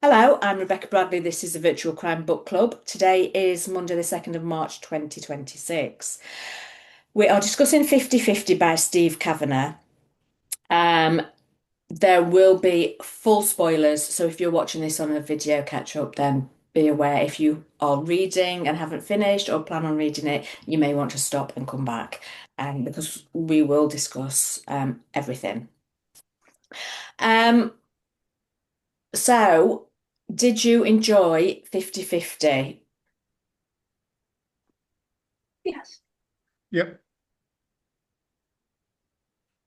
Hello, I'm Rebecca Bradley. This is the Virtual Crime Book Club. Today is Monday, the 2nd of March, 2026. We are discussing 50/50 by Steve Cavanagh. Um, there will be full spoilers, so if you're watching this on a video catch up, then be aware if you are reading and haven't finished or plan on reading it, you may want to stop and come back because we will discuss everything. Um, so, did you enjoy 50/50? Yes. Yep.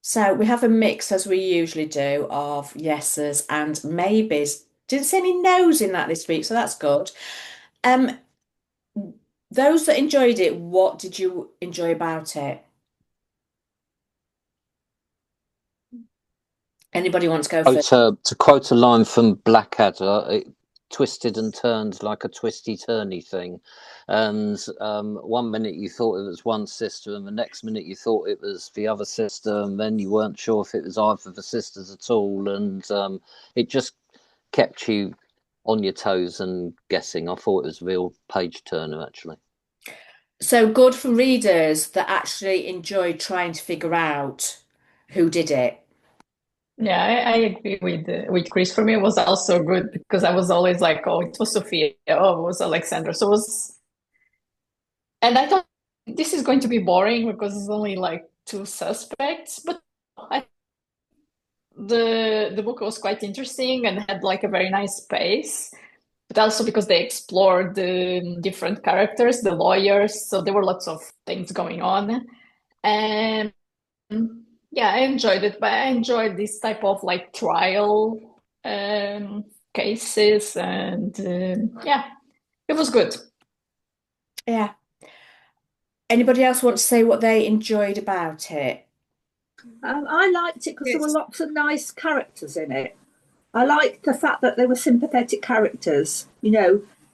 So we have a mix, as we usually do, of yeses and maybes. Didn't see any no's in that this week, so that's good. Um, those that enjoyed it, what did you enjoy about it? Anybody want to go first? To quote a line from Blackadder, it twisted and turned like a twisty-turny thing. And one minute you thought it was one sister, and the next minute you thought it was the other sister, and then you weren't sure if it was either of the sisters at all. And it just kept you on your toes and guessing. I thought it was a real page turner, actually. So good for readers that actually enjoyed trying to figure out who did it. Yeah, I agree with Chris. For me, it was also good because I was always like, oh, it was Sophia, oh, it was Alexandra. So it was, and I thought this is going to be boring because it's only like two suspects, but I the book was quite interesting and had like a very nice pace. But also because they explored the different characters, the lawyers, so there were lots of things going on. And yeah, I enjoyed it, but I enjoyed this type of like trial cases, and yeah, it was good. Yeah. Anybody else want to say what they enjoyed about it? I liked it because there were lots of nice characters in it. I liked the fact that they were sympathetic characters,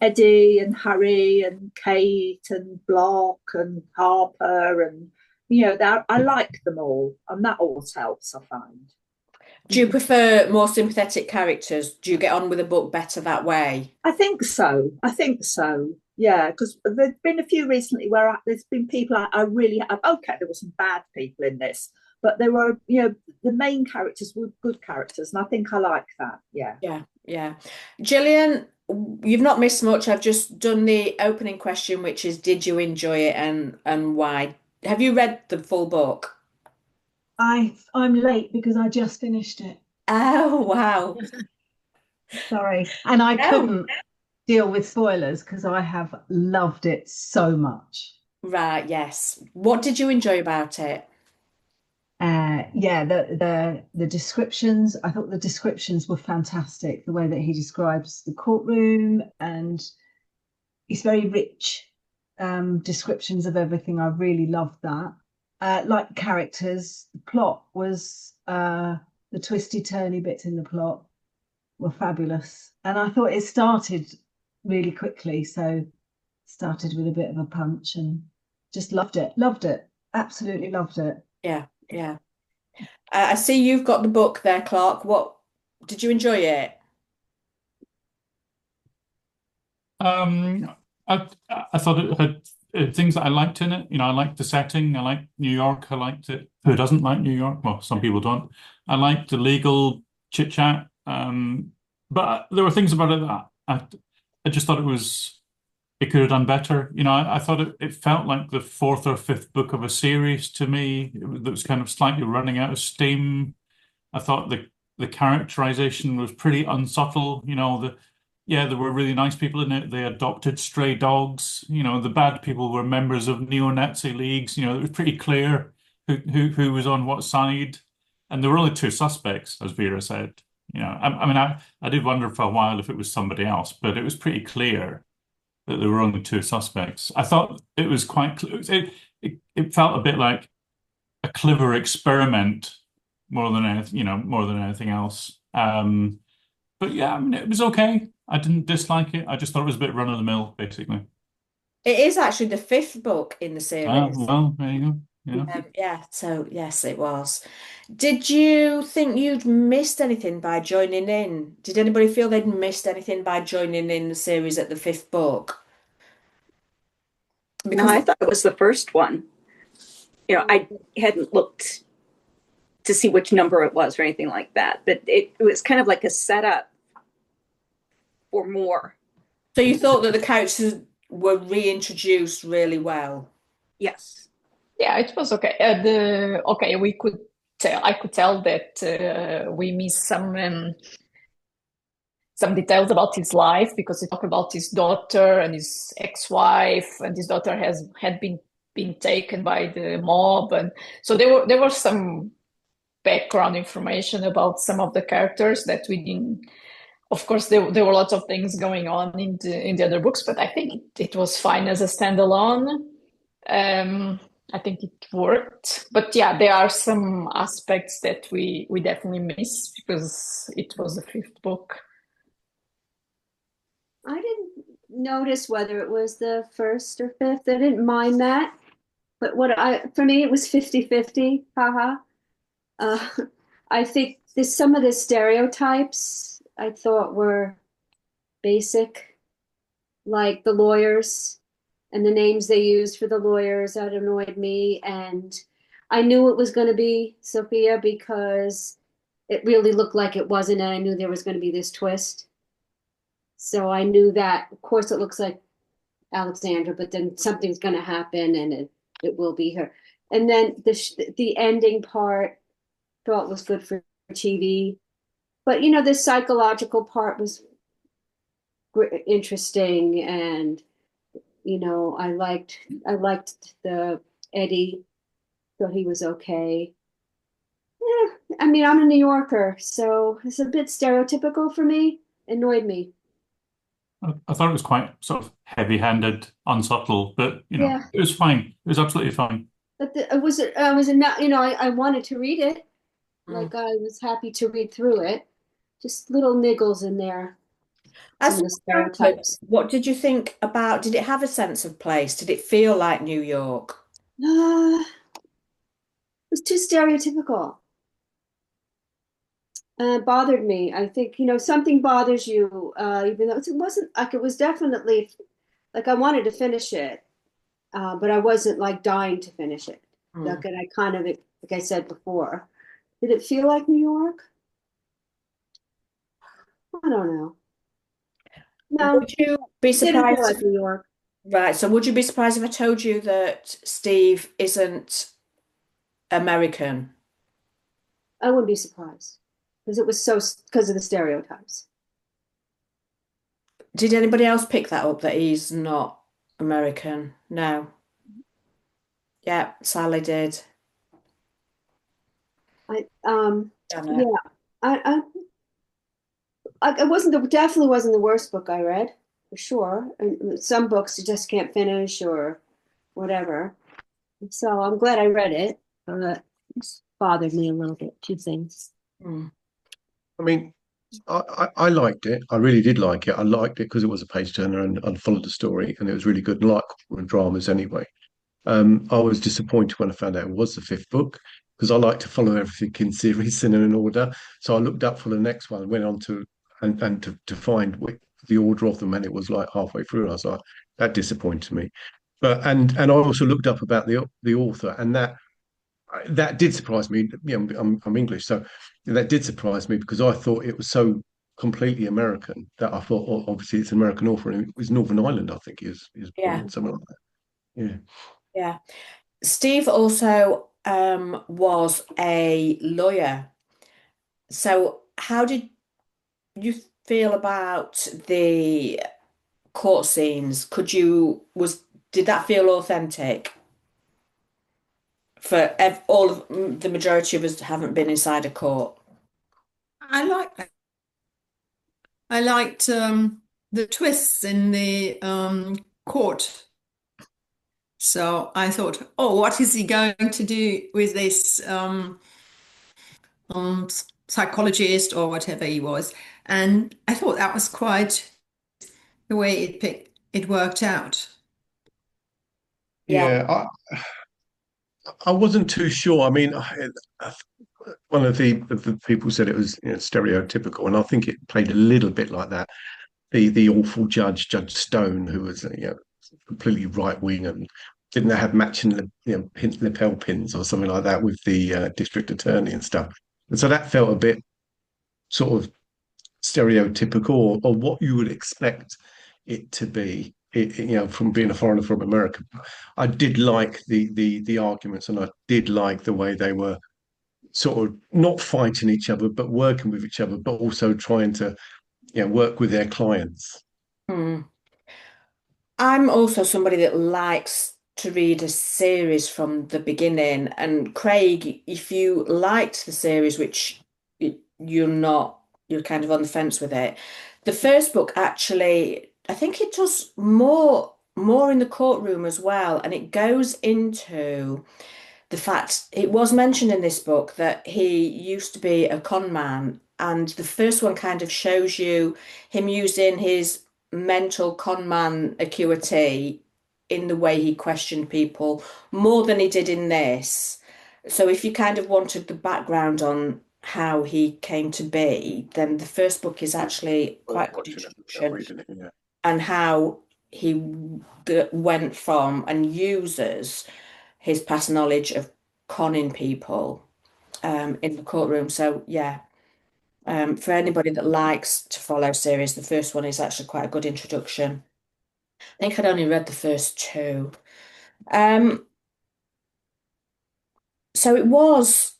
Eddie and Harry and Kate and Block and Harper and I like them all, and that always helps, I find. Do you prefer more sympathetic characters? Do you get on with a book better that way? I think so. I think so. Yeah, because there's been a few recently where there's been people I really have. Okay, there were some bad people in this, but there were, the main characters were good characters, and I think I like that. Yeah. Yeah, yeah. Gillian, you've not missed much. I've just done the opening question, which is, did you enjoy it and why? Have you read the full book? I'm late because I just finished it. Oh, wow. Sorry. And I Oh, couldn't deal with spoilers because I have loved it so much. right, yes. What did you enjoy about it? Yeah, the descriptions, I thought the descriptions were fantastic. The way that he describes the courtroom, and it's very rich descriptions of everything. I really loved that. Like characters, the plot was the twisty turny bits in the plot were fabulous. And I thought it started really quickly, so started with a bit of a punch and just loved it. Loved it. Absolutely loved it. Yeah, yeah. I see you've got the book there, Clark. What did you enjoy it? Um, I thought it had things that I liked in it. I liked the setting. I liked New York. I liked it. Who doesn't like New York? Well, some people don't. I liked the legal chit chat. But there were things about it that I just thought it could have done better. I thought it felt like the fourth or fifth book of a series to me. That was kind of slightly running out of steam. I thought the characterization was pretty unsubtle. Yeah, there were really nice people in it. They adopted stray dogs. The bad people were members of neo-Nazi leagues. It was pretty clear who was on what side, and there were only two suspects, as Vera said. I did wonder for a while if it was somebody else, but it was pretty clear that there were only two suspects. I thought it was quite. It felt a bit like a clever experiment more than anything, more than anything else. But yeah, it was okay. I didn't dislike it. I just thought it was a bit run of the mill, basically. It is actually the fifth book in the series. Well, there you go. Yeah. Yeah, so yes, it was. Did you think you'd missed anything by joining in? Did anybody feel they'd missed anything by joining in the series at the fifth book? No, Because I thought it was the first one. I hadn't looked to see which number it was or anything like that, but it was kind of like a setup for more. so you thought that the characters were reintroduced really well. Yes. Yeah, it was okay. We could tell. I could tell that we missed some details about his life because he talked about his daughter and his ex-wife, and his daughter had been taken by the mob, and so there was some background information about some of the characters that we didn't. Of course, there were lots of things going on in the other books, but I think it was fine as a standalone. I think it worked, but yeah, there are some aspects that we definitely miss because it was the fifth book. I didn't notice whether it was the first or fifth. I didn't mind that. But for me, it was 50-50. Haha. Uh, I think some of the stereotypes I thought were basic, like the lawyers and the names they used for the lawyers. That annoyed me. And I knew it was going to be Sophia because it really looked like it wasn't. And I knew there was going to be this twist. So I knew that, of course, it looks like Alexandra, but then something's going to happen and it will be her. And then the ending part thought was good for TV. But, the psychological part was interesting. And, I liked the Eddie, thought he was okay. Yeah, I mean, I'm a New Yorker, so it's a bit stereotypical for me. Annoyed me. I thought it was quite sort of heavy-handed, unsubtle, but Yeah. it was fine. It was absolutely fine. But it was not, I wanted to read it. Like I was happy to read through it. Just little niggles in there. Some As of the stereotypes. what did you think about, did it have a sense of place? Did it feel like New York? It was too stereotypical. It bothered me. I think, something bothers you, even though it wasn't like it was definitely like I wanted to finish it, but I wasn't like dying to finish it. Like, and I kind of, like I said before, did it feel like New York? I don't know. No, Would you be it didn't feel surprised like New York. Right, so would you be surprised if I told you that Steve isn't American? I wouldn't be surprised because it was because of the stereotypes. Did anybody else pick that up that he's not American? No. Yeah, Sally did. Yeah, it definitely wasn't the worst book I read, for sure. And some books you just can't finish or whatever. So I'm glad I read it. It bothered me a little bit. Two things. I mean, I liked it. I really did like it. I liked it because it was a page turner and followed the story, and it was really good. And like dramas anyway. I was disappointed when I found out it was the fifth book because I like to follow everything in series and in order. So I looked up for the next one, went on to and to find the order of them, and it was like halfway through. And I was like, that disappointed me. But and I also looked up about the author, and that did surprise me. I'm English, so that did surprise me because I thought it was so completely American that I thought, oh, obviously it's an American author, and it was Northern Ireland, I think, is Yeah. born, something like that. Yeah. Yeah. Steve also was a lawyer. So how did you feel about the court scenes? Did that feel authentic? For all of the majority of us haven't been inside a court. I like that. I liked the twists in the court. So I thought, oh, what is he going to do with this psychologist or whatever he was? And I thought that was quite the way it worked out. Yeah. Yeah, I wasn't too sure. I mean, one of the people said it was, stereotypical, and I think it played a little bit like that. The awful judge, Judge Stone, who was completely right wing and didn't have matching lapel pins or something like that with the district attorney and stuff. And so that felt a bit sort of stereotypical, or what you would expect it to be. From being a foreigner from America, I did like the arguments, and I did like the way they were sort of not fighting each other, but working with each other, but also trying to work with their clients. Hmm. I'm also somebody that likes to read a series from the beginning. And Craig, if you liked the series, which you're not, you're kind of on the fence with it, the first book actually, I think it does more in the courtroom as well, and it goes into the fact it was mentioned in this book that he used to be a con man, and the first one kind of shows you him using his mental con man acuity in the way he questioned people more than he did in this. So if you kind of wanted the background on how he came to be, then the first book is actually quite a good introduction and how he went from and uses his past knowledge of conning people in the courtroom. So yeah, for anybody that likes to follow series, the first one is actually quite a good introduction. I think I'd only read the first two. So it was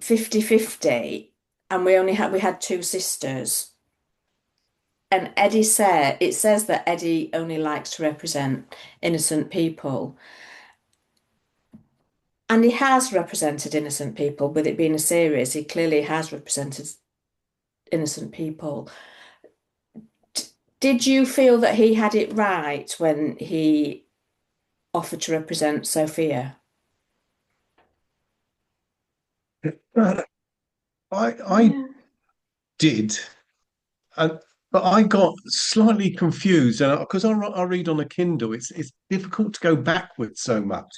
50-50, and we had two sisters. And it says that Eddie only likes to represent innocent people. And he has represented innocent people, with it being a series, he clearly has represented innocent people. Did you feel that he had it right when he offered to represent Sophia? I did, but I got slightly confused, and because I read on a Kindle, it's difficult to go backwards so much.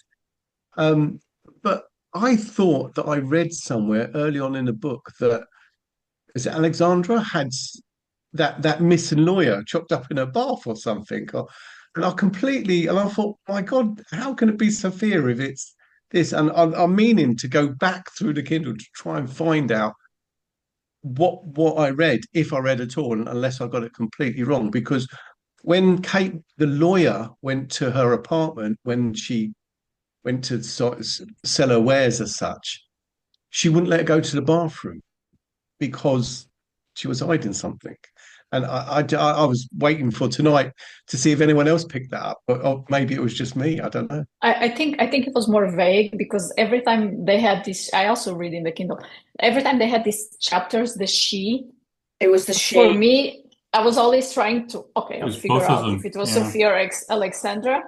But I thought that I read somewhere early on in the book that, is it Alexandra had that missing lawyer chopped up in her bath or something, and I thought, my God, how can it be Sophia if it's this? And I'm meaning to go back through the Kindle to try and find out what I read, if I read at all, unless I got it completely wrong. Because when Kate, the lawyer, went to her apartment, when she went to sort of sell her wares as such, she wouldn't let her go to the bathroom because she was hiding something. And I was waiting for tonight to see if anyone else picked that up, or maybe it was just me. I don't know. I think it was more vague because every time they had this, I also read in the Kindle. Every time they had these chapters, it was the she. For me, I was always trying to figure both of out them, if it was yeah. Sophia or Alexandra,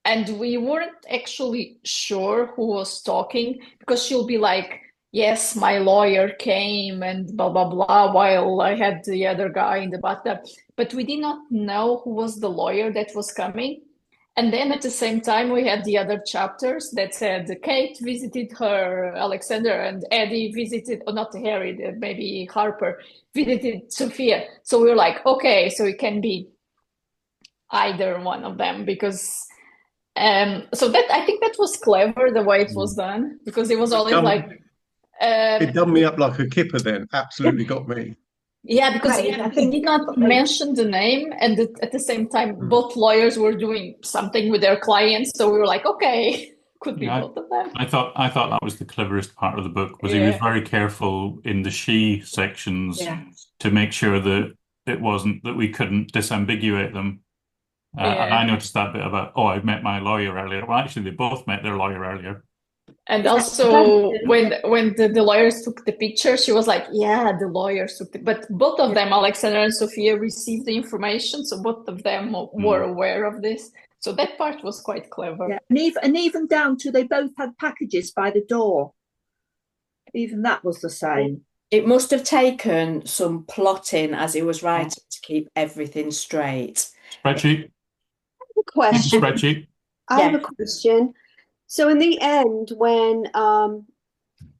and we weren't actually sure who was talking because she'll be like, "Yes, my lawyer came and blah blah blah," while I had the other guy in the bathtub, but we did not know who was the lawyer that was coming. And then at the same time, we had the other chapters that said Kate visited her Alexander and Eddie visited, or not Harry, maybe Harper visited Sophia. So we were like, okay, so it can be either one of them because. So that I think that was clever the way it was done because it was always like. It done me up like a kipper then. Absolutely got me. Yeah, because Right, I he think- did not mention the name, and at the same time, both lawyers were doing something with their clients, so we were like, okay, could be Yeah, both of them. I thought that was the cleverest part of the book, was he was very careful in the she sections to make sure that it wasn't that we couldn't disambiguate them. And I noticed that bit about, I met my lawyer earlier. Well, actually, they both met their lawyer earlier. And also, when the lawyers took the picture, she was like, "Yeah, the lawyers took it." But both of them, Alexander and Sophia, received the information, so both of them were aware of this. So that part was quite clever. Yeah. And even down to they both had packages by the door. Even that was the same. It must have taken some plotting as he was writing to keep everything straight. Spreadsheet. Question. Spreadsheet. I have a question. So in the end, when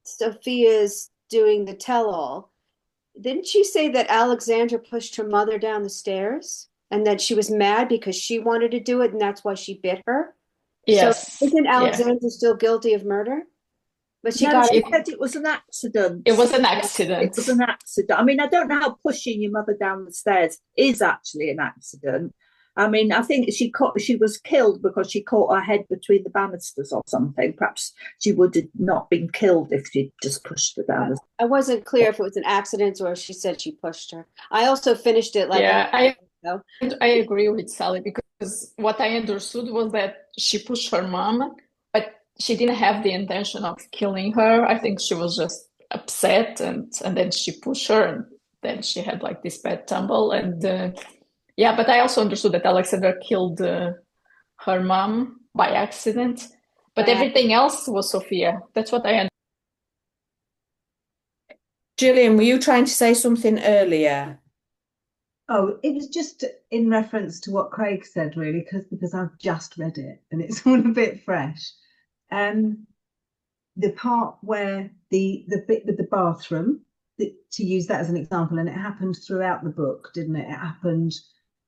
Sophia's doing the tell-all, didn't she say that Alexandra pushed her mother down the stairs and that she was mad because she wanted to do it and that's why she bit her? So Yes. isn't Yeah. Alexandra still guilty of murder? But she No, got she said it was an accident. It was an It accident. was an accident. I mean, I don't know how pushing your mother down the stairs is actually an accident. I mean, I think she was killed because she caught her head between the banisters or something. Perhaps she would have not been killed if she'd just pushed her down. I wasn't clear if it was an accident or if she said she pushed her. I also finished it like Yeah, know. I agree with Sally because what I understood was that she pushed her mom, but she didn't have the intention of killing her. I think she was just upset and then she pushed her and then she had like this bad tumble and yeah, but I also understood that Alexandra killed her mom by accident, but everything else was Sophia. That's what I understood. Gillian, were you trying to say something earlier? Oh, it was just in reference to what Craig said, really, because I've just read it and it's all a bit fresh. The part where the bit with the bathroom, to use that as an example, and it happened throughout the book, didn't it? It happened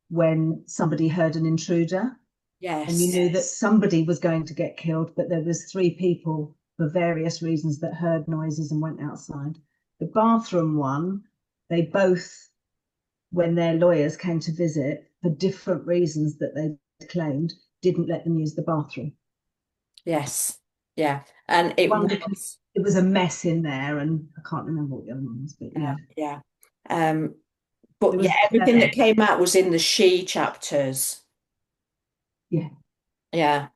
when somebody heard an intruder. Yes. And you knew that somebody was going to get killed, but there was 3 people for various reasons that heard noises and went outside. The bathroom one, they both, when their lawyers came to visit, for different reasons that they claimed, didn't let them use the bathroom. Yes. Yeah. And it was a mess in there, and I can't remember what the other one was, but yeah. Yeah. But yeah, everything that came out was in the she chapters. Yeah. Yeah.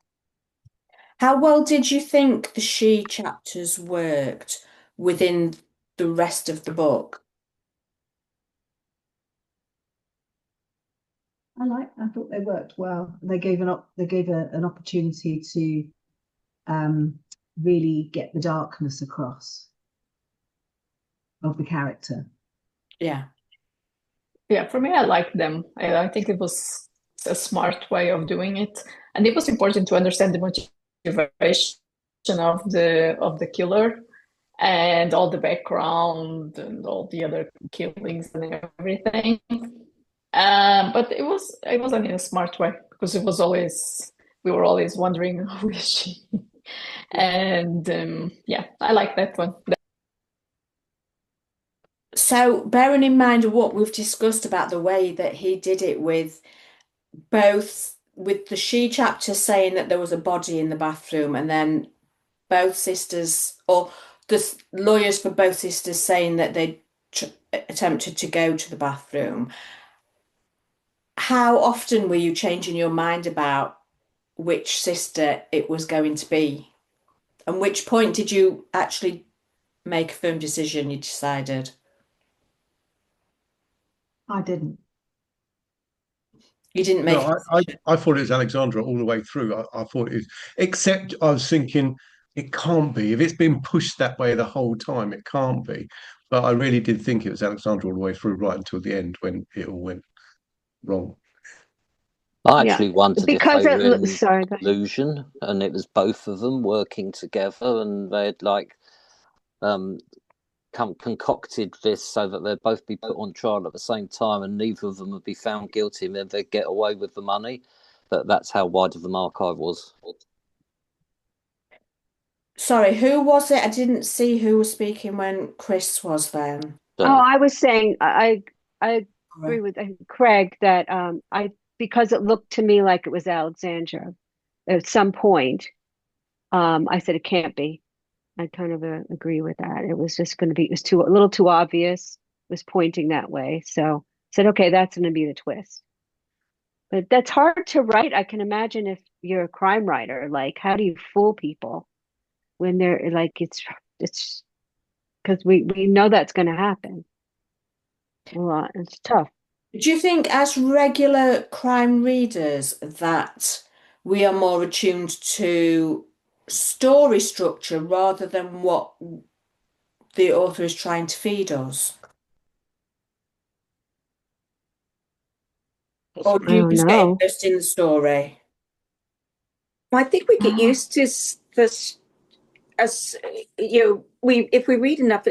How well did you think the she chapters worked within the rest of the book? I thought they worked well. They gave an opportunity to really get the darkness across of the character. Yeah. Yeah, for me, I liked them. I think it was a smart way of doing it, and it was important to understand the motivation of the killer and all the background and all the other killings and everything. But it was done in a smart way because we were always wondering who is she, and yeah, I like that one. So, bearing in mind what we've discussed about the way that he did it with the she chapter saying that there was a body in the bathroom, and then both sisters, or the lawyers for both sisters, saying that they attempted to go to the bathroom. How often were you changing your mind about which sister it was going to be? And which point did you actually make a firm decision you decided? I didn't. You didn't make No, I thought it was Alexandra all the way through. I thought it, except I was thinking it can't be. If it's been pushed that way the whole time, it can't be. But I really did think it was Alexandra all the way through, right until the end when it all went wrong. I actually wondered if they were in sorry, collusion and it was both of them working together and they'd like concocted this so that they'd both be put on trial at the same time and neither of them would be found guilty and then they'd get away with the money. But that's how wide of the mark I was. Sorry, who was it? I didn't see who was speaking when Chris was then. Oh, I was saying I agree with Craig that because it looked to me like it was Alexandra at some point. I said it can't be. I kind of agree with that. It was just going to be. It was a little too obvious. It was pointing that way. So I said, okay, that's going to be the twist. But that's hard to write. I can imagine if you're a crime writer, like how do you fool people when they're like it's because we know that's going to happen. Well, it's tough. Do you think, as regular crime readers, that we are more attuned to story structure rather than what the author is trying to feed us? Or do you just get interested in the story? I think we get used to this, as if we read enough,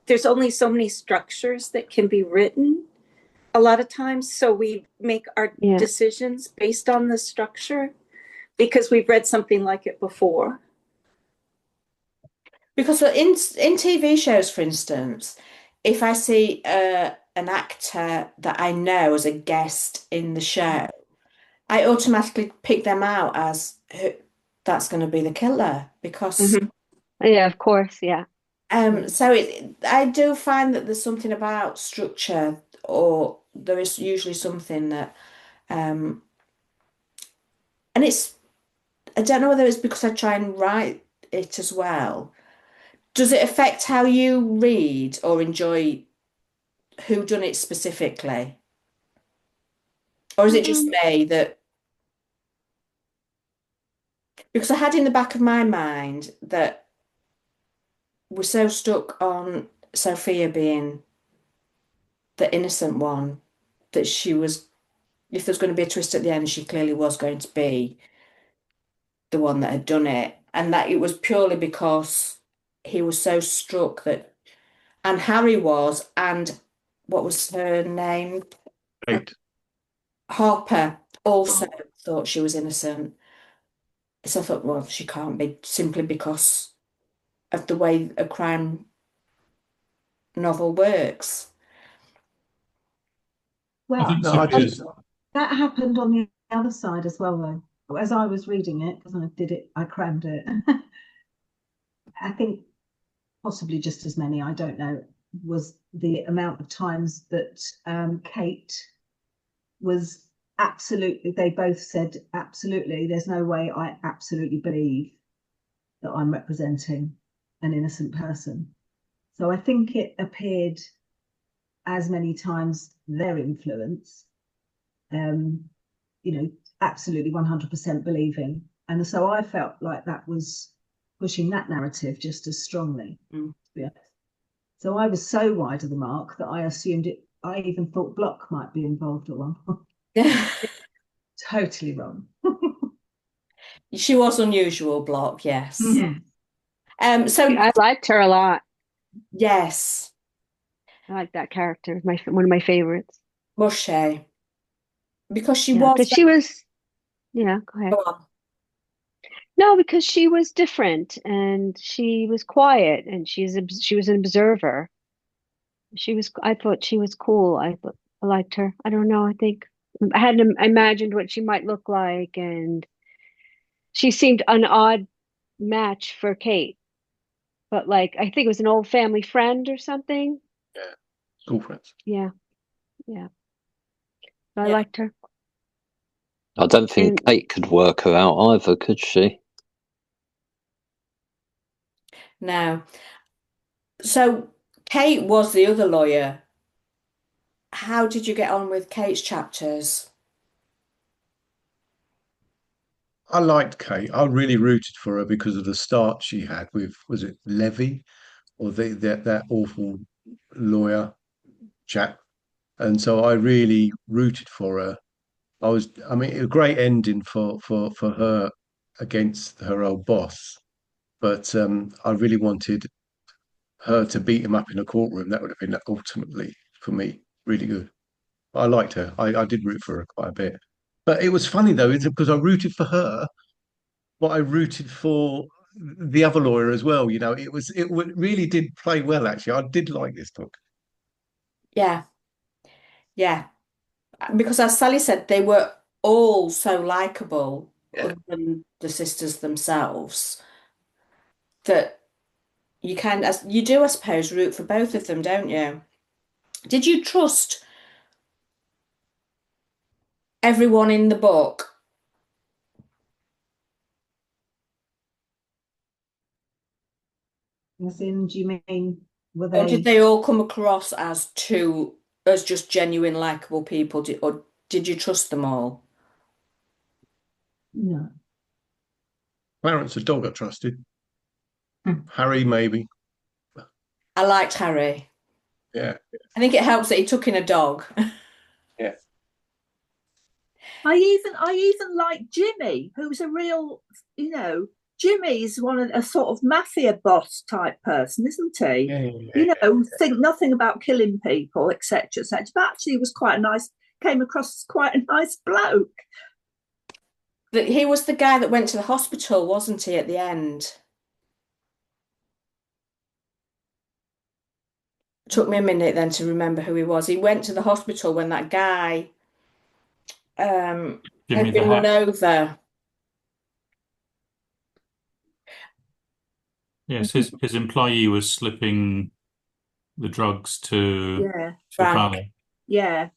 there's only so many structures that can be written a lot of times. So we make our decisions based on the structure because we've read something like it before. Because in TV shows, for instance, if I see an actor that I know as a guest in the show, I automatically pick them out as that's going to be the killer because Yeah, of course, yeah. so I do find that there's something about structure, or there is usually something that and it's I don't know whether it's because I try and write it as well. Does it affect how you read or enjoy who done it specifically? Or is it just me that because I had in the back of my mind that we're so stuck on Sophia being the innocent one that she was, if there's going to be a twist at the end, she clearly was going to be the one that had done it. And that it was purely because he was so struck that, and Harry was, and what was her name? Kate. Harper also thought she was innocent. So I thought, well, she can't be simply because of the way a crime novel works. I Well, think No, I Sophia's just that happened on the other side as well, though. As I was reading it, because I crammed it. I think possibly just as many, I don't know, was the amount of times that Kate was absolutely, they both said, absolutely, there's no way I absolutely believe that I'm representing an innocent person. So I think it appeared as many times their influence, absolutely 100% believing. And so I felt like that was pushing that narrative just as strongly. To be honest. So I was so wide of the mark that I assumed it, I even thought Block might be involved at one point. Totally wrong. She was unusual, Block, yes. So I liked her a lot. yes, I like that character. One of my favorites. was she? Because she Yeah, was. because she was. Yeah, go ahead. Go on. No, because she was different and she was quiet and she was an observer. I thought she was cool. I liked her. I don't know. I think I hadn't imagined what she might look like, and she seemed an odd match for Kate. But like, I think it was an old family friend or something. yeah, school friends. Yeah, yeah. I Yeah. liked her. I don't think And Kate could work her out either, could she? No. So Kate was the other lawyer. How did you get on with Kate's chapters? I liked Kate. I really rooted for her because of the start she had with, was it Levy or that awful lawyer chap? And so I really rooted for her. I mean, a great ending for her against her old boss. But I really wanted her to beat him up in a courtroom. That would have been ultimately for me really good. I liked her. I did root for her quite a bit. But it was funny though, because I rooted for her, but I rooted for the other lawyer as well. Really did play well actually. I did like this book. Yeah, yeah. Because as Sally said, they were all so likable, Yeah. other than the sisters themselves, that you kind of, you do, I suppose, root for both of them, don't you? Did you trust everyone in the book? As in, do you mean, were Or did they? they all come across as just genuine, likable people? Or did you trust them all? No. Clarence, the dog I trusted. Harry, maybe. I liked Harry. Yeah. I think it helps that he took in a dog. Yeah. I even like Jimmy, who's a real, Jimmy's a sort of mafia boss type person, isn't he? Yeah. You know, think nothing about killing people, etc., etc. But actually, he was came across as quite a nice bloke. He was the guy that went to the hospital, wasn't he, at the end? It took me a minute then to remember who he was. He went to the hospital when that guy Jimmy had the been run Hat. over. Yes, his employee was slipping the drugs to Frank. Valley. Yeah.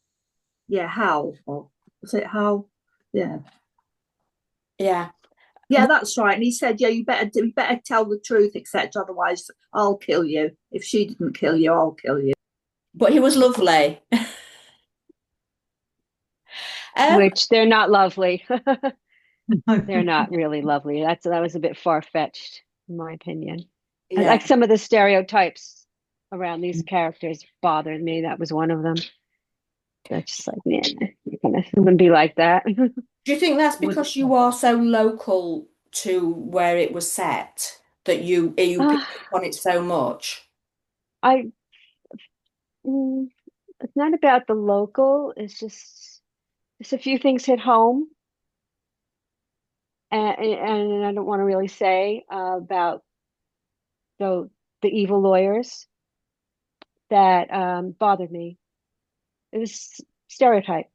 Hal, or was it Hal? Yeah. Yeah, that's right. And he said, "Yeah, you better tell the truth, etc. Otherwise, I'll kill you. If she didn't kill you, I'll kill you." But he was lovely. Which they're not lovely. They're not really lovely. That was a bit far-fetched, in my opinion. Yeah. Like some of the stereotypes around these characters bothered me. That was one of them. That's just like, man, it wouldn't be like that. Do you think that's because you are so local to where it was set that you pick up on it so much? It's not about the local. It's just a few things hit home, and I don't want to really say about the evil lawyers that bothered me. It was stereotype.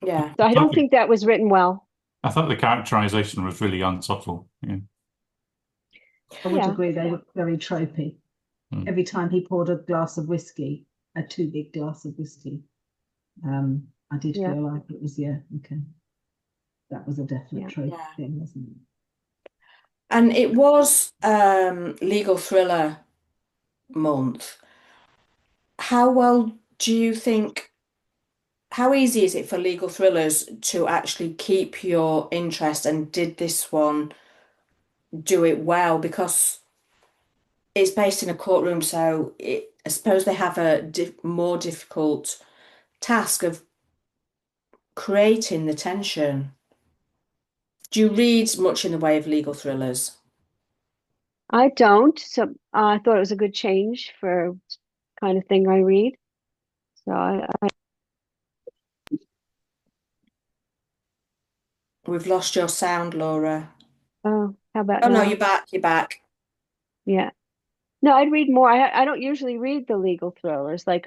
Yeah. So I don't think that was written well. I thought the characterization was really unsubtle. Yeah. I would agree. They were very tropey. Every time he poured a glass of whiskey, a too big glass of whiskey, I did feel like it was, okay. That was a definite trope thing, wasn't it? And it was legal thriller month. How easy is it for legal thrillers to actually keep your interest, and did this one do it well? Because it's based in a courtroom, so I suppose they have a more difficult task of creating the tension. Do you read much in the way of legal thrillers? I don't. So I thought it was a good change for kind of thing I read. So We've lost your sound, Laura. Oh, how about Oh no, now? you're back. You're back. Yeah. No, I'd read more. I don't usually read the legal thrillers like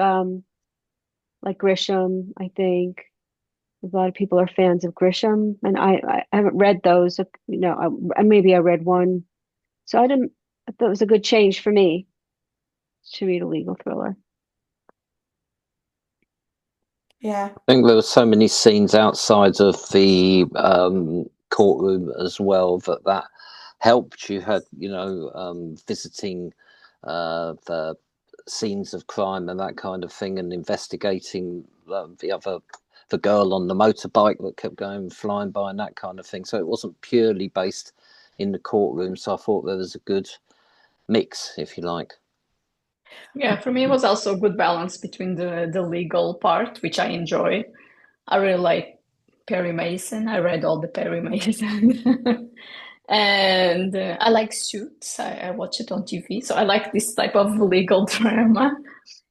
Grisham, I think. A lot of people are fans of Grisham, and I haven't read those. Maybe I read one. So I thought it was a good change for me to read a legal thriller. Yeah. I think there were so many scenes outside of the courtroom as well that helped. You had, visiting the scenes of crime and that kind of thing, and investigating the girl on the motorbike that kept going flying by and that kind of thing. So it wasn't purely based in the courtroom. So I thought there was a good mix, if you like. Yeah, for me it was also a good balance between the legal part, which I enjoy. I really like Perry Mason. I read all the Perry Mason. And I like Suits. I watch it on TV. So I like this type of legal drama.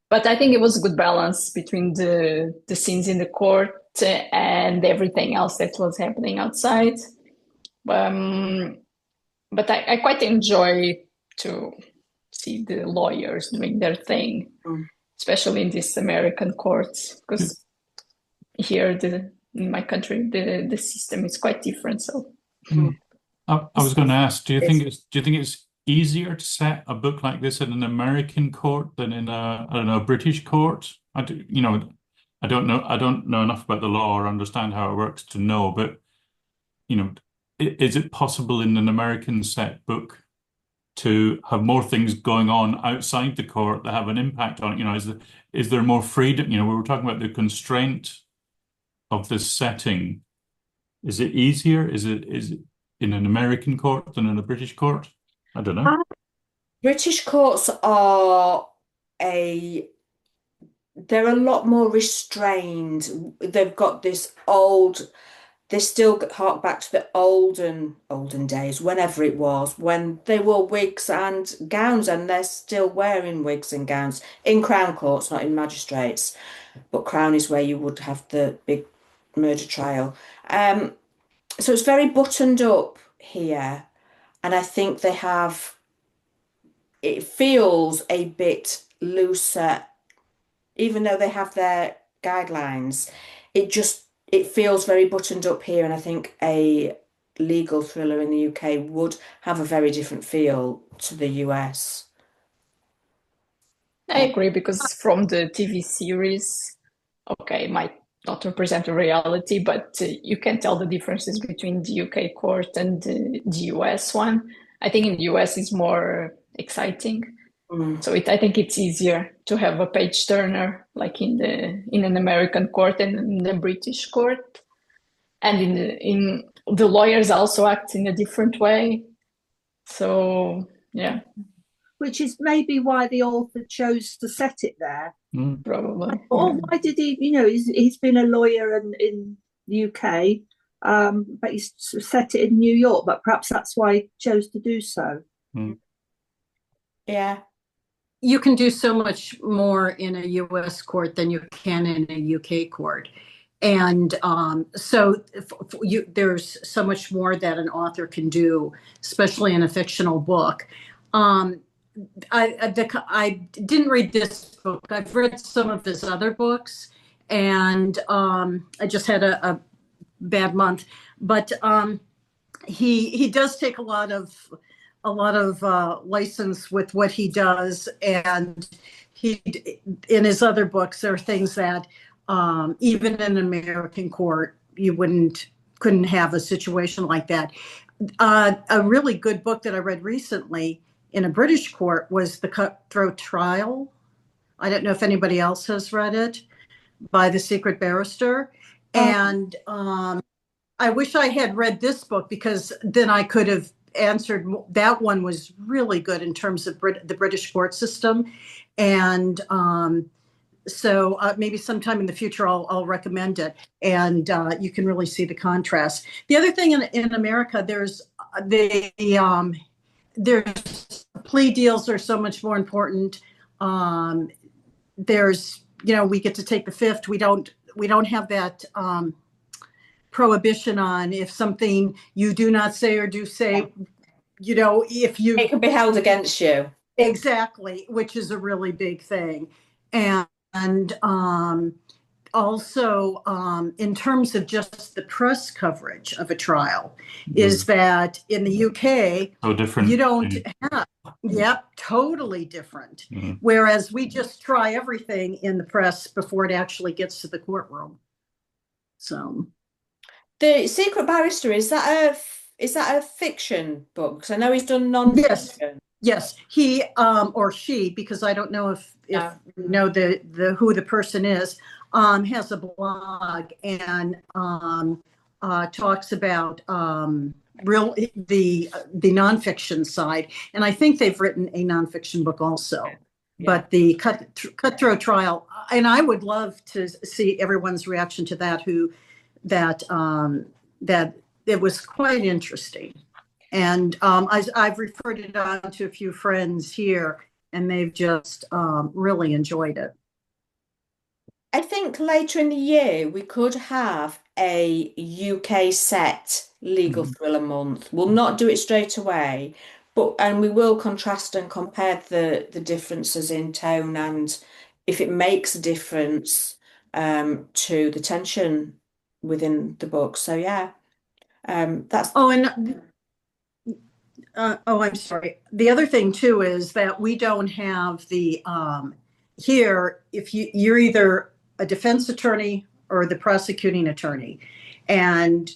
But I think it was a good balance between the scenes in the court and everything else that was happening outside. But I quite enjoy to see the lawyers doing their thing, especially in these American courts, because here in my country the system is quite different. So I was going to ask, do you think it's easier to set a book like this in an American court than in a British court? I don't know enough about the law or understand how it works to know, but is it possible in an American set book to have more things going on outside the court that have an impact on it? Is there more freedom? We were talking about the constraint of this setting. Is it easier? Is it in an American court than in a British court? I don't know. British courts are they're a lot more restrained. They've got this old they still hark back to the olden days, whenever it was, when they wore wigs and gowns, and they're still wearing wigs and gowns in Crown courts, not in magistrates. But Crown is where you would have the big murder trial. So it's very buttoned up here, and I think it feels a bit looser, even though they have their guidelines. It feels very buttoned up here, and I think a legal thriller in the UK would have a very different feel to the US. I agree, because from the TV series, okay, it might not represent a reality, but you can tell the differences between the UK court and the US one. I think in the US it's more exciting. So I think it's easier to have a page turner like in an American court and in the British court. And in the lawyers also act in a different way. So yeah. Which is maybe why the author chose to set it there. Probably. Or why did he, he's been a lawyer in the UK, but he's set it in New York, but perhaps that's why he chose to do so. Yeah. You can do so much more in a US court than you can in a UK court. And so there's so much more that an author can do, especially in a fictional book. I didn't read this book. I've read some of his other books, and I just had a bad month. But he does take a lot of license with what he does, and in his other books there are things that even in an American court you couldn't have a situation like that. A really good book that I read recently in a British court was The Cutthroat Trial. I don't know if anybody else has read it, by The Secret Barrister. And I wish I had read this book, because then I could have answered. That one was really good in terms of the British court system. And so maybe sometime in the future I'll recommend it, and you can really see the contrast. The other thing in America, there's plea deals are so much more important. There's, we get to take the fifth. We don't have that prohibition on if something you do not say or do say, if you, it can be held against you. Exactly, which is a really big thing. And also in terms of just the press coverage of a trial, is that in the UK, so different. You don't have, totally different. Whereas we just try everything in the press before it actually gets to the courtroom. So, The Secret Barrister, is that a fiction book? Because I know he's done non-fiction. Yes, he or she, because I don't know if you know who the person is, has a blog and talks about the nonfiction side, and I think they've written a nonfiction book also. But the Cutthroat Trial, and I would love to see everyone's reaction to that. That it was quite interesting. And I've referred it on to a few friends here, and they've just really enjoyed it. I think later in the year we could have a UK set legal thriller month. We'll not do it straight away, and we will contrast and compare the differences in tone, and if it makes a difference to the tension within the book. So yeah, that's. I'm sorry. The other thing too is that we don't have the here. If you're either a defense attorney or the prosecuting attorney, and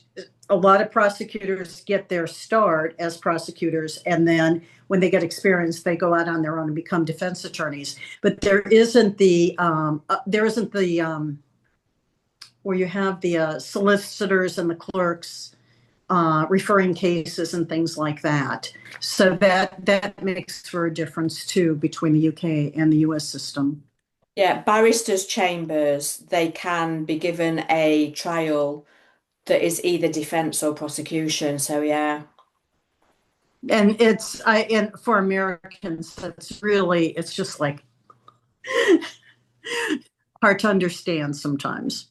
a lot of prosecutors get their start as prosecutors, and then when they get experience, they go out on their own and become defense attorneys. But there isn't the where you have the solicitors and the clerks referring cases and things like that. So that makes for a difference too between the UK and the US system. Yeah, barristers' chambers, they can be given a trial that is either defense or prosecution. So yeah. And and for Americans, it's just like hard to understand sometimes.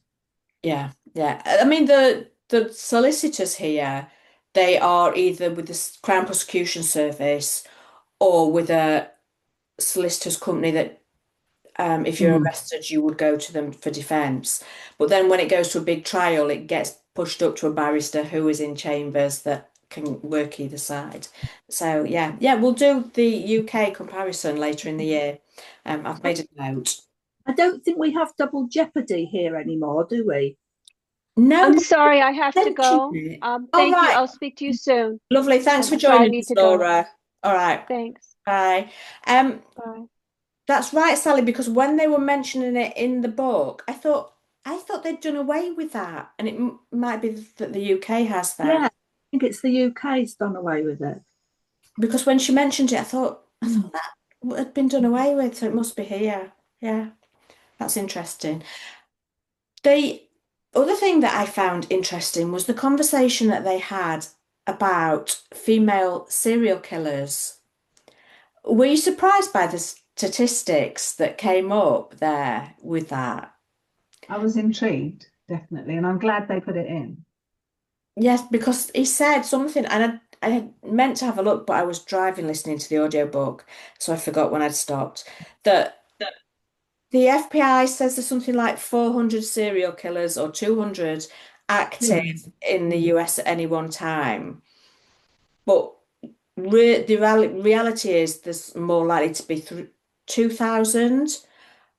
Yeah, yeah. I mean, the solicitors here, they are either with the Crown Prosecution Service or with a solicitors company that, if you're arrested, you would go to them for defence. But then when it goes to a big trial, it gets pushed up to a barrister who is in chambers that can work either side. So yeah, yeah, we'll do the UK comparison later in the year. I've made a note. I don't think we have double jeopardy here anymore, do we? No, I'm sorry, I have to go. it. Thank you. right. I'll speak to you soon. Lovely. Thanks for So I joining need us, to go. Laura. All right. Thanks. Bye. Bye. That's right, Sally, because when they were mentioning it in the book, I thought they'd done away with that. And it might be that the UK has that. Yeah, I think it's the UK's done away with it. Because when she mentioned it, I thought that had been done away with, so it must be here. Yeah, that's interesting. The other thing that I found interesting was the conversation that they had about female serial killers. Were you surprised by the statistics that came up there with that? I was intrigued, definitely, and I'm glad they put it in. Yes, because he said something, and I had meant to have a look, but I was driving listening to the audiobook, so I forgot when I'd stopped. That the FBI says there's something like 400 serial killers or 200 active in the US at any one time. But the reality is there's more likely to be 2,000,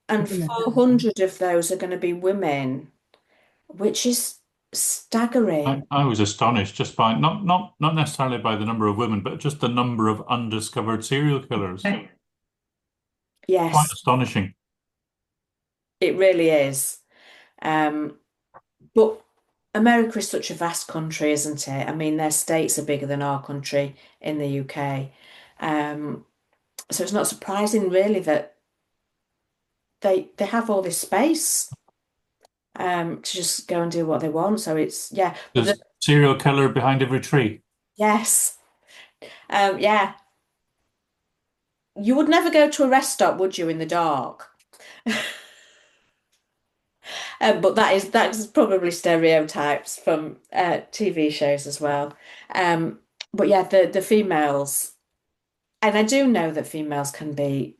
and 400 of those are going to be women, which is staggering. I was astonished just by not necessarily by the number of women, but just the number of undiscovered serial killers. Yes, quite astonishing. It really is. But America is such a vast country, isn't it? I mean, their states are bigger than our country in the UK. So it's not surprising really that they have all this space to just go and do what they want. So it's yeah. There's a serial killer behind every tree. Yes. Yeah. You would never go to a rest stop, would you, in the dark? But that's probably stereotypes from TV shows as well. But yeah, the females, and I do know that females can be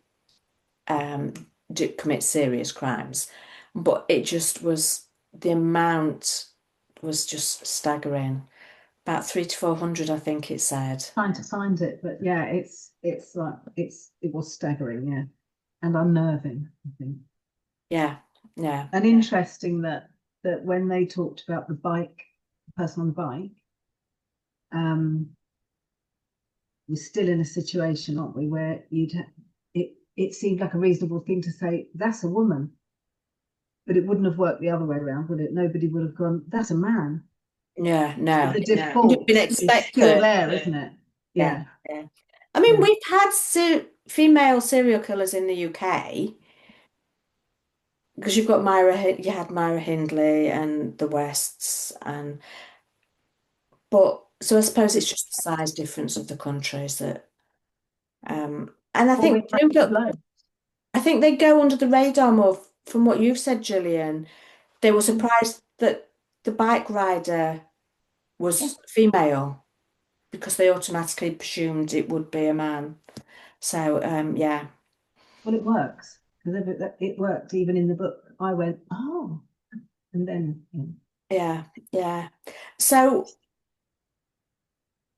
do commit serious crimes, but it just was the amount was just staggering. About 300 to 400, I think it said. Trying to find it, but yeah, it was staggering, yeah, and unnerving, I think. Yeah, yeah. And interesting that when they talked about the person on the bike, we're still in a situation, aren't we, where it seemed like a reasonable thing to say, that's a woman. But it wouldn't have worked the other way around, would it? Nobody would have gone, that's a man. Yeah, no. The default Been is expected. still there, isn't it? Yeah. I mean, we've had female serial killers in the UK because you had Myra Hindley and the Wests, but so I suppose it's just the size difference of the countries that, and I think I think they go under the radar more from what you've said, Gillian. They were surprised that the bike rider was female because they automatically presumed it would be a man. So, yeah. Well, it works because it worked even in the book. I went, oh, and then yeah. So,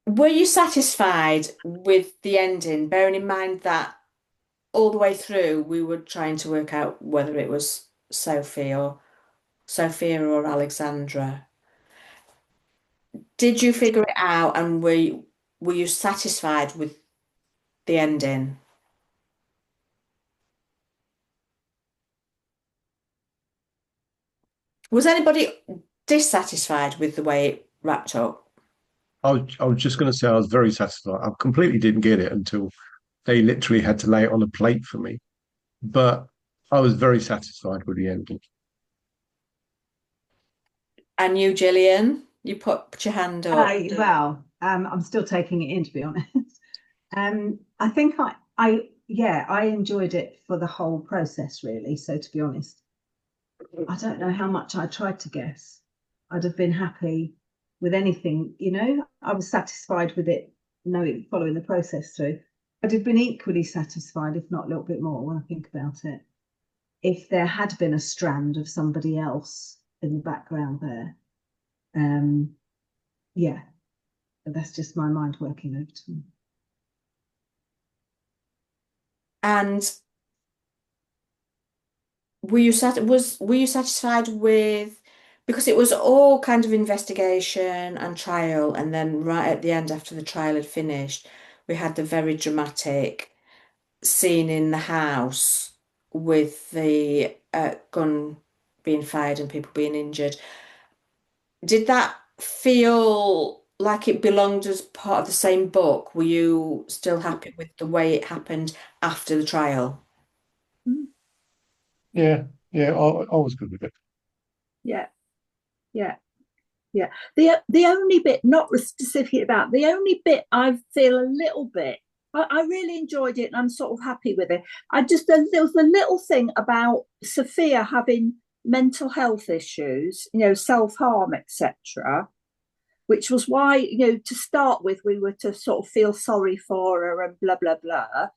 were you satisfied with the ending, bearing in mind that all the way through we were trying to work out whether it was Sophia or Alexandra? Did you figure it out, and were you satisfied with the ending? Was anybody dissatisfied with the way it wrapped up? I was just going to say I was very satisfied. I completely didn't get it until they literally had to lay it on a plate for me. But I was very satisfied with the ending. And you, Gillian? You put your hand up. Well, I'm still taking it in, to be honest. I think I enjoyed it for the whole process, really. So to be honest, I don't know how much I tried to guess. I'd have been happy with anything, you know. I was satisfied with it, knowing following the process through. I'd have been equally satisfied, if not a little bit more, when I think about it, if there had been a strand of somebody else in the background there. Yeah, but that's just my mind working over to me. And were you satisfied with, because it was all kind of investigation and trial, and then right at the end, after the trial had finished, we had the very dramatic scene in the house with the gun being fired and people being injured. Did that feel like it belonged as part of the same book? Were you still happy with the way it happened after the trial? Yeah, I was good with it. Yeah, yeah, yeah. The only bit, not specific about, the only bit I feel a little bit, I really enjoyed it and I'm sort of happy with it. There was a little thing about Sophia having mental health issues, you know, self-harm, etc., which was why, you know, to start with, we were to sort of feel sorry for her and blah, blah, blah.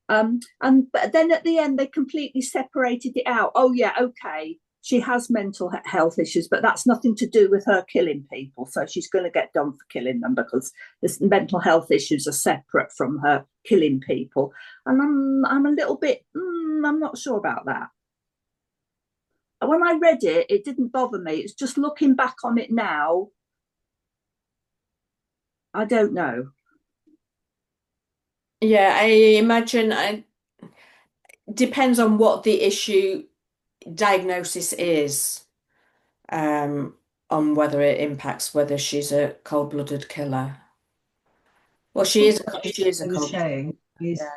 But then at the end, they completely separated it out. Oh, yeah, okay, she has mental health issues, but that's nothing to do with her killing people. So she's going to get done for killing them because this mental health issues are separate from her killing people. And I'm a little bit, I'm not sure about that. When I read it, it didn't bother me. It's just looking back on it now, I don't know. Yeah, I imagine it depends on what the issue diagnosis is, on whether it impacts whether she's a cold-blooded killer. Well, she is a I was cold-blooded saying is killer.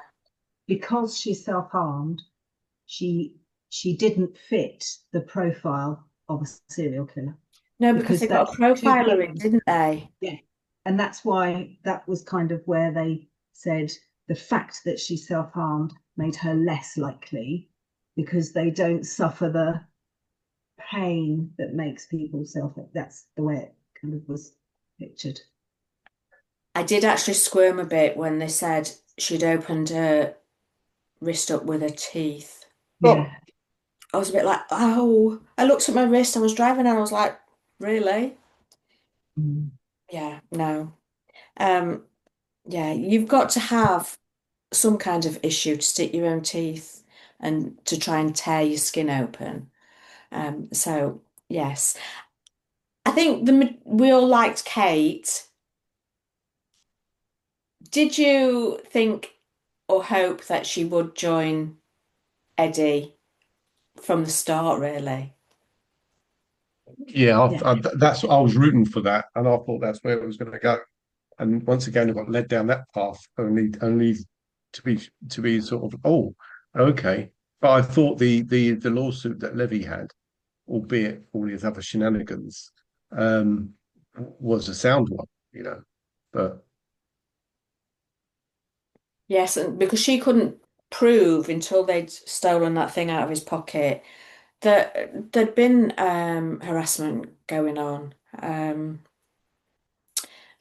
because she's self-harmed, she didn't fit the profile of a serial killer. No, because they got a profiler in, didn't they? Yeah. And that's why that was kind of where they said the fact that she self-harmed made her less likely, because they don't suffer the pain that makes people that's the way it kind of was pictured. I did actually squirm a bit when they said she'd opened her wrist up with her teeth. Yeah. I was a bit like, oh, I looked at my wrist, I was driving and I was like, really? Yeah, no. Yeah, you've got to have some kind of issue to stick your own teeth and to try and tear your skin open. So yes, I think we all liked Kate. Did you think or hope that she would join Eddie from the start, really? Yeah, I was rooting for that, and I thought that's where it was going to go. And once again, I got led down that path only to be sort of, oh, okay. But I thought the lawsuit that Levy had, albeit all his other shenanigans, was a sound one, you know. But Yes, and because she couldn't prove until they'd stolen that thing out of his pocket that there'd been harassment going on.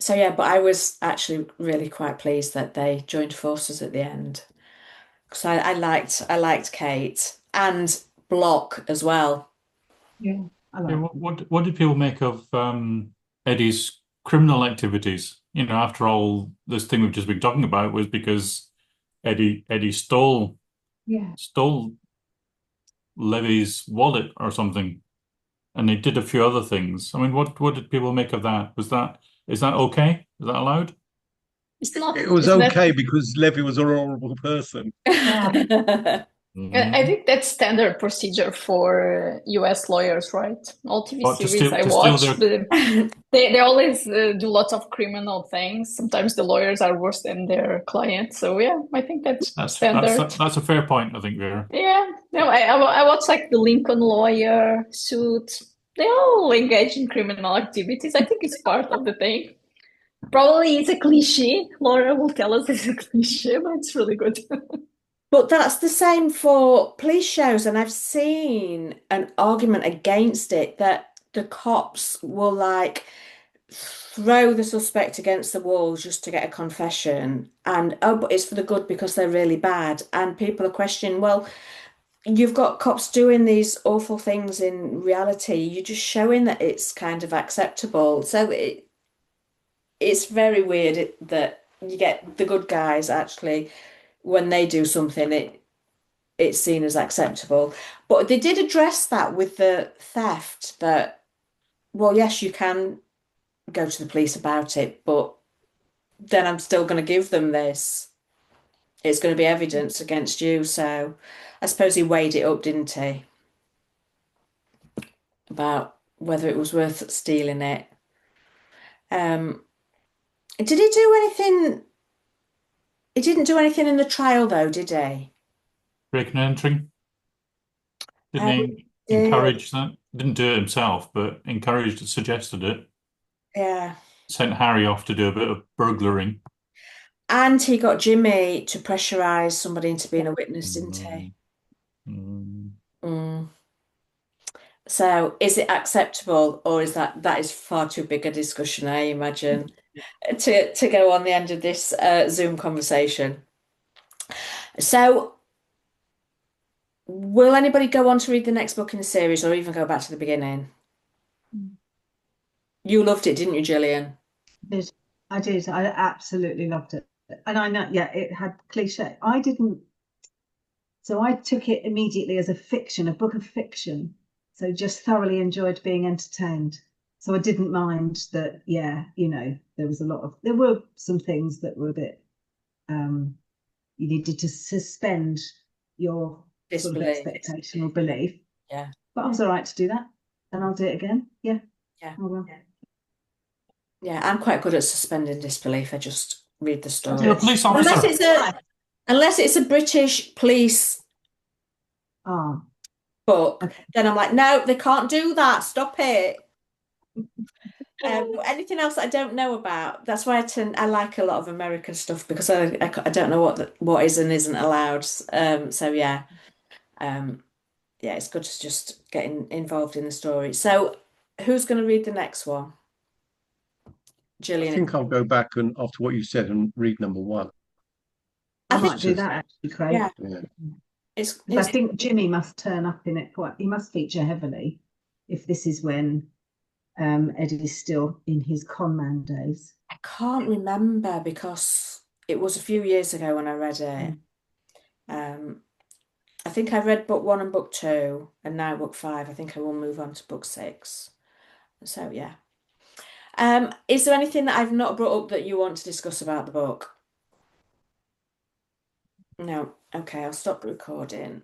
So yeah, but I was actually really quite pleased that they joined forces at the end because I liked Kate and Block as well. Yeah, I like what did people make of Eddie's criminal activities? You know, after all, this thing we've just been talking about was because Eddie stole Levy's wallet or something, and they did a few other things. I mean, what did people make of that? Is that okay? Is that allowed? It's not. it was It's not. okay because Levy was a horrible person. I think that's standard procedure for US lawyers, right? All TV What, to series steal I to watch, steal their they always do lots of criminal things. Sometimes the lawyers are worse than their clients. So yeah, I think that's standard. that's a fair point, I think, Vera. Yeah, no, I watched like the Lincoln Lawyer suit. they all engage in criminal activities. I think it's part of the thing. Probably it's a cliche. Laura will tell us it's a cliche, but it's really good. But that's the same for police shows, and I've seen an argument against it that the cops will like throw the suspect against the wall just to get a confession, and oh, but it's for the good because they're really bad. And people are questioning, well, you've got cops doing these awful things in reality. You're just showing that it's kind of acceptable. So it's very weird that you get the good guys actually when they do something, it's seen as acceptable. But they did address that with the theft that, well, yes, you can go to the police about it, but then I'm still going to give them this. It's going to be evidence against you. So I suppose he weighed it up, didn't he? About whether it was worth stealing it. Did he do anything? He didn't do anything in the trial, though, did he? Breaking and entering. Didn't Oh, he encourage that? Didn't do it himself, but encouraged it, suggested it. yeah. Sent Harry off to do a bit of burglaring. And he got Jimmy to pressurize somebody into being a witness, didn't he? Mm. So is it acceptable, or is that is far too big a discussion, I imagine, to go on the end of this Zoom conversation? So will anybody go on to read the next book in the series or even go back to the beginning? You loved it, didn't you, Gillian? I did. I absolutely loved it. And I know, yeah, it had cliche. I didn't. So I took it immediately as a fiction, a book of fiction. So just thoroughly enjoyed being entertained. So I didn't mind that, yeah, there were some things that were a bit, you needed to suspend your sort of Disbelief. expectation or belief. Yeah. But I was all right to do that. And I'll do it again. Yeah. Yeah. I will. Yeah, I'm quite good at suspending disbelief. I just read the story. You're a police officer. Unless it's a British police book, Okay. then I'm like, no, they can't do that. Stop it. Anything else that I don't know about? That's why I like a lot of American stuff because I don't know what is and isn't allowed. So yeah, it's good to just get involved in the story. So who's going to read the next one? Gillian. I think I'll go back and after what you said and read number one. I might do that actually, Craig. Yeah. I think Jimmy must turn up in it he must feature heavily if this is when Eddie's still in his con man days. I can't remember because it was a few years ago when I read it. I think I read book 1 and book 2 and now book 5. I think I will move on to book 6. So yeah. Is there anything that I've not brought up that you want to discuss about the book? No. Okay, I'll stop recording.